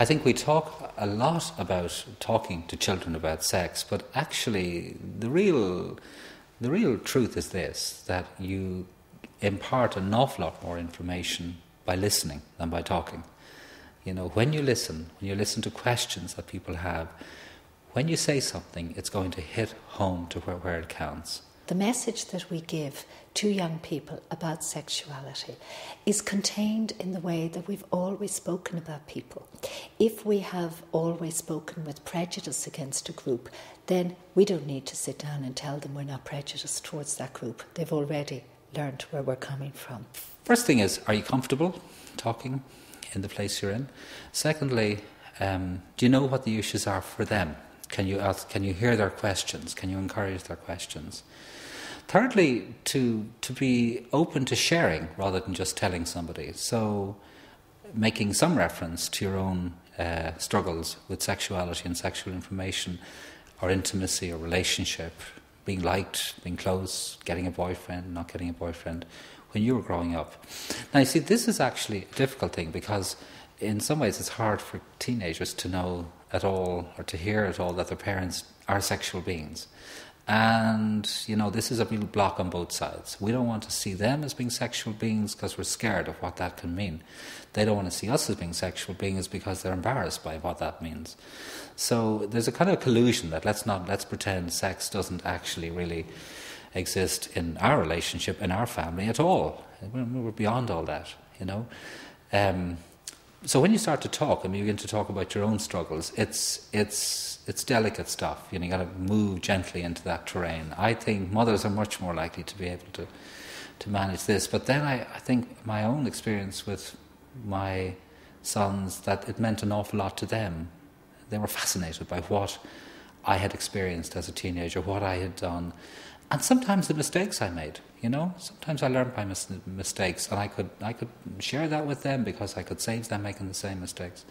I think we talk a lot about talking to children about sex, but actually the real truth is this, that you impart an awful lot more information by listening than by talking. You know, when you listen to questions that people have, when you say something, it's going to hit home to where it counts. The message that we give to young people about sexuality is contained in the way that we've always spoken about people. If we have always spoken with prejudice against a group, then we don't need to sit down and tell them we're not prejudiced towards that group. They've already learned where we're coming from. First thing is, are you comfortable talking in the place you're in? Secondly, do you know what the issues are for them? Can you hear their questions? Can you encourage their questions? Thirdly, to be open to sharing rather than just telling somebody. So making some reference to your own struggles with sexuality and sexual information, or intimacy or relationship, being liked, being close, getting a boyfriend, not getting a boyfriend, when you were growing up. Now, you see, this is actually a difficult thing because in some ways it's hard for teenagers to know at all or to hear at all that their parents are sexual beings. And, you know, this is a real block on both sides. We don't want to see them as being sexual beings because we're scared of what that can mean. They don't want to see us as being sexual beings because they're embarrassed by what that means. So there's a kind of collusion that let's pretend sex doesn't actually really exist in our relationship, in our family at all. We're beyond all that, you know. So when you start to talk and you begin to talk about your own struggles, it's delicate stuff. You know, you got to move gently into that terrain. I think mothers are much more likely to be able to manage this. But then I think my own experience with my sons, that it meant an awful lot to them. They were fascinated by what I had experienced as a teenager, what I had done, and sometimes the mistakes I made. You know, sometimes I learned by mistakes, and I could share that with them because I could save them making the same mistakes.